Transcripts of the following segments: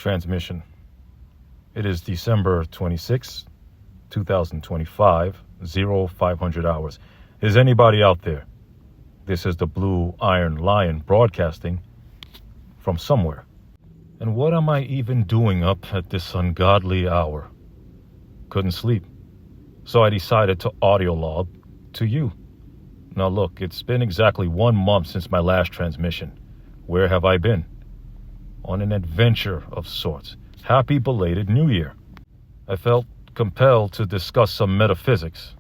transmission. It is December 26, 2025, 0500 hours. Is anybody out there? This is the Blue Iron Lion broadcasting from somewhere. And what am I even doing up at this ungodly hour? Couldn't sleep. So I decided to audio log to you. Now look, it's been exactly 1 month since my last transmission. Where have I been? On an adventure of sorts. Happy belated New Year. I felt compelled to discuss some metaphysics.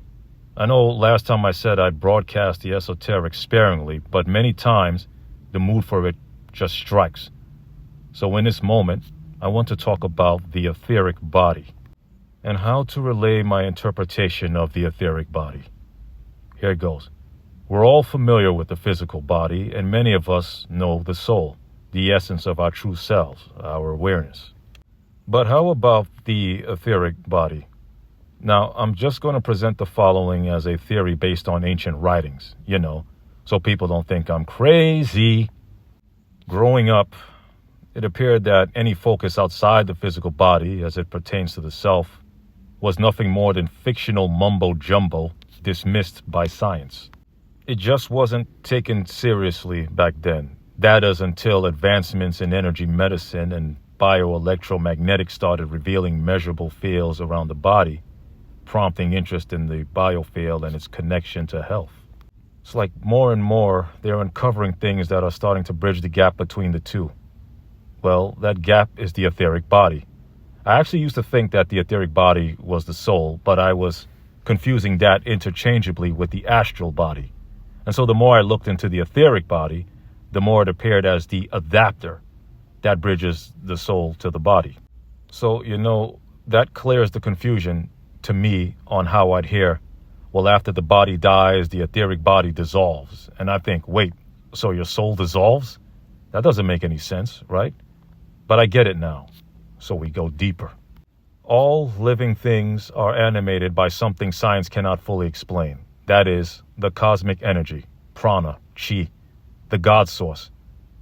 I know last time I said I'd broadcast the esoteric sparingly, but many times the mood for it just strikes. So in this moment, I want to talk about the etheric body and how to relay my interpretation of the etheric body. Here it goes. We're all familiar with the physical body, and many of us know the soul, the essence of our true selves, our awareness. But how about the etheric body? Now, I'm just going to present the following as a theory based on ancient writings, so people don't think I'm crazy. Growing up, it appeared that any focus outside the physical body as it pertains to the self was nothing more than fictional mumbo-jumbo dismissed by science. It just wasn't taken seriously back then. That is until advancements in energy medicine and bioelectromagnetics started revealing measurable fields around the body, prompting interest in the biofield and its connection to health. It's like more and more they're uncovering things that are starting to bridge the gap between the two. Well, that gap is the etheric body. I actually used to think that the etheric body was the soul, but I was confusing that interchangeably with the astral body. And so the more I looked into the etheric body, the more it appeared as the adapter that bridges the soul to the body. So, that clears the confusion to me on how I'd hear, well, after the body dies, the etheric body dissolves. And I think, wait, so your soul dissolves? That doesn't make any sense, right? But I get it now. So we go deeper. All living things are animated by something science cannot fully explain. That is the cosmic energy, prana, chi, the God source,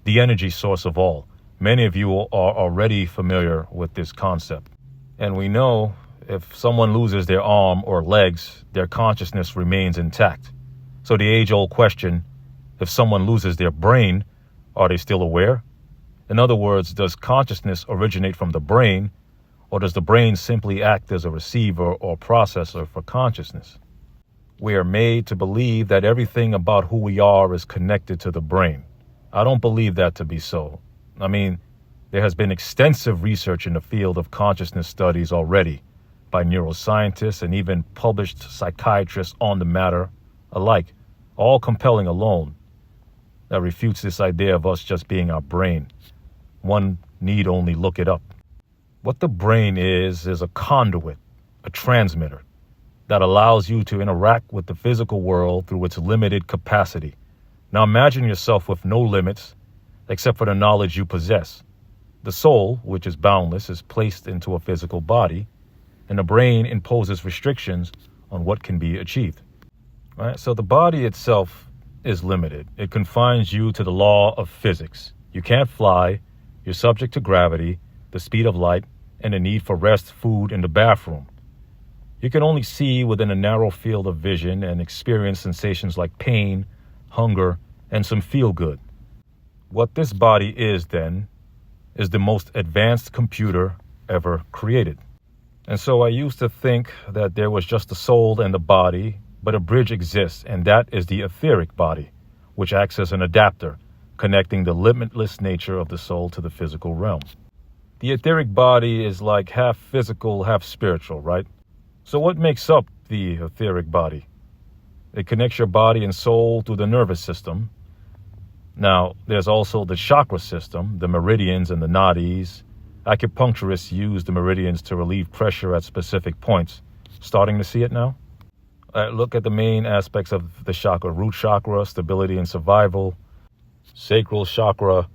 the energy source of all. Many of you are already familiar with this concept. And we know if someone loses their arm or legs, their consciousness remains intact. So the age-old question, if someone loses their brain, are they still aware? In other words, does consciousness originate from the brain, or does the brain simply act as a receiver or processor for consciousness? We are made to believe that everything about who we are is connected to the brain. I don't believe that to be so. I mean, there has been extensive research in the field of consciousness studies already by neuroscientists and even published psychiatrists on the matter alike, all compelling alone, that refutes this idea of us just being our brain. One need only look it up. What the brain is a conduit, a transmitter that allows you to interact with the physical world through its limited capacity. Now imagine yourself with no limits except for the knowledge you possess. The soul, which is boundless, is placed into a physical body, and the brain imposes restrictions on what can be achieved. Right? So the body itself is limited. It confines you to the law of physics. You can't fly. You're subject to gravity, the speed of light, and the need for rest, food, and the bathroom. You can only see within a narrow field of vision and experience sensations like pain, hunger, and some feel-good. What this body is, then, is the most advanced computer ever created. And so I used to think that there was just the soul and the body, but a bridge exists, and that is the etheric body, which acts as an adapter, connecting the limitless nature of the soul to the physical realm. The etheric body is like half physical, half spiritual, right? So what makes up the etheric body? It connects your body and soul to the nervous system. Now, there's also the chakra system, the meridians and the nadis. Acupuncturists use the meridians to relieve pressure at specific points. Starting to see it now? Look at the main aspects of the chakra. Root chakra, stability and survival. Sacral chakra,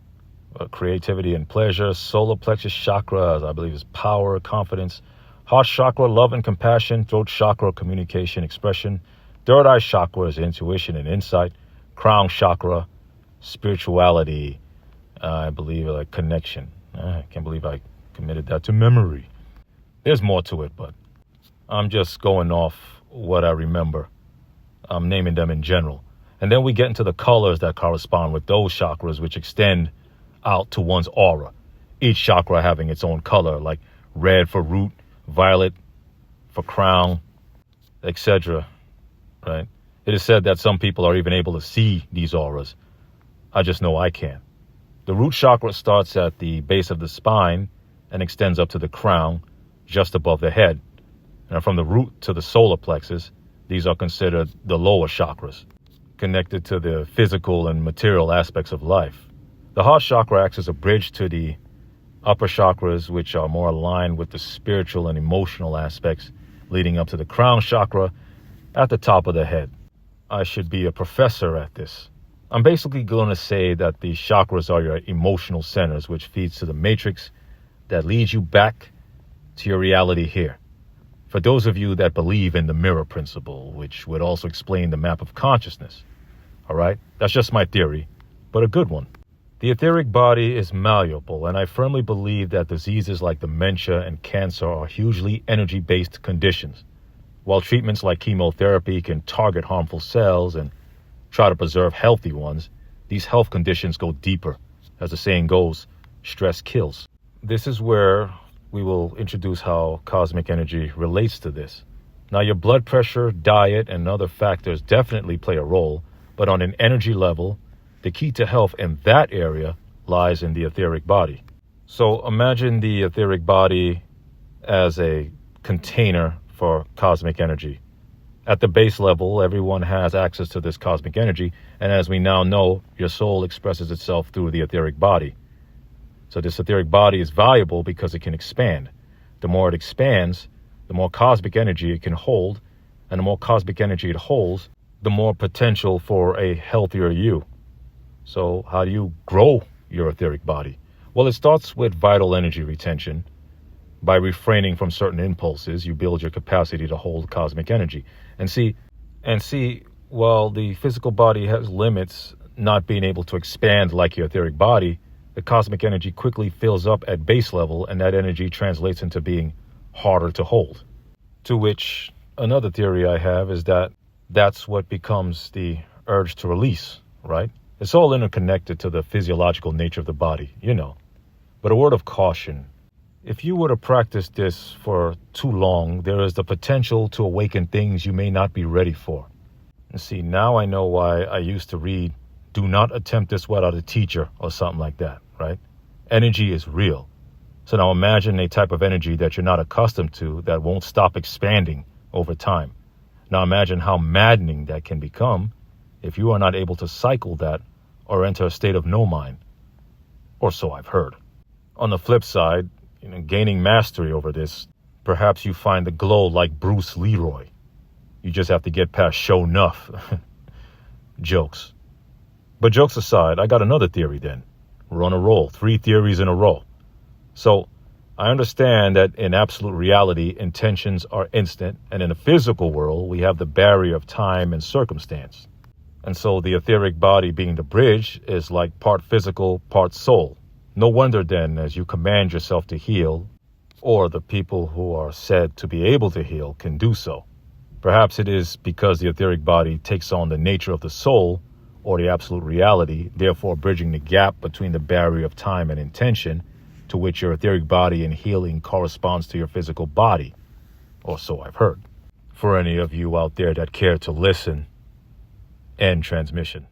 creativity and pleasure. Solar plexus chakra, I believe, is power, confidence. Heart chakra, love and compassion. Throat chakra, communication, expression. Third eye chakra is intuition and insight. Crown chakra, spirituality, I believe, connection. I can't believe I committed that to memory. There's more to it, but I'm just going off what I remember. I'm naming them in general. And then we get into the colors that correspond with those chakras, which extend out to one's aura. Each chakra having its own color, like red for root, violet for crown, etc. Right? It is said that some people are even able to see these auras. I just know I can't. The root chakra starts at the base of the spine and extends up to the crown, just above the head. And from the root to the solar plexus, these are considered the lower chakras, connected to the physical and material aspects of life. The heart chakra acts as a bridge to the upper chakras, which are more aligned with the spiritual and emotional aspects, leading up to the crown chakra at the top of the head. I should be a professor at this. I'm basically going to say that the chakras are your emotional centers, which feeds to the matrix that leads you back to your reality here. For those of you that believe in the mirror principle, which would also explain the map of consciousness. All right? That's just my theory, but a good one. The etheric body is malleable, and I firmly believe that diseases like dementia and cancer are hugely energy-based conditions. While treatments like chemotherapy can target harmful cells and try to preserve healthy ones, these health conditions go deeper. As the saying goes, stress kills. This is where we will introduce how cosmic energy relates to this. Now, your blood pressure, diet, and other factors definitely play a role, but on an energy level, the key to health in that area lies in the etheric body. So imagine the etheric body as a container for cosmic energy. At the base level, everyone has access to this cosmic energy, and as we now know, your soul expresses itself through the etheric body. So this etheric body is valuable because it can expand. The more it expands, the more cosmic energy it can hold, and the more cosmic energy it holds, the more potential for a healthier you. So how do you grow your etheric body? Well, it starts with vital energy retention. By refraining from certain impulses, you build your capacity to hold cosmic energy. And see, while the physical body has limits, not being able to expand like your etheric body, the cosmic energy quickly fills up at base level, and that energy translates into being harder to hold. To which another theory I have is that that's what becomes the urge to release, right? It's all interconnected to the physiological nature of the body, you know. But a word of caution. If you were to practice this for too long, there is the potential to awaken things you may not be ready for. And see, now I know why I used to read, "Do not attempt this without a teacher," or something like that, right? Energy is real. So now imagine a type of energy that you're not accustomed to that won't stop expanding over time. Now imagine how maddening that can become if you are not able to cycle that or enter a state of no mind. Or so I've heard. On the flip side, gaining mastery over this, perhaps you find the glow like Bruce Leroy. You just have to get past show enough. Jokes. But jokes aside, I got another theory then. We're on a roll. 3 theories in a row. So I understand that in absolute reality, intentions are instant, and in the physical world, we have the barrier of time and circumstance. And so the etheric body being the bridge is like part physical, part soul. No wonder then, as you command yourself to heal, or the people who are said to be able to heal can do so. Perhaps it is because the etheric body takes on the nature of the soul, or the absolute reality, therefore bridging the gap between the barrier of time and intention, to which your etheric body in healing corresponds to your physical body, or so I've heard. For any of you out there that care to listen, end transmission.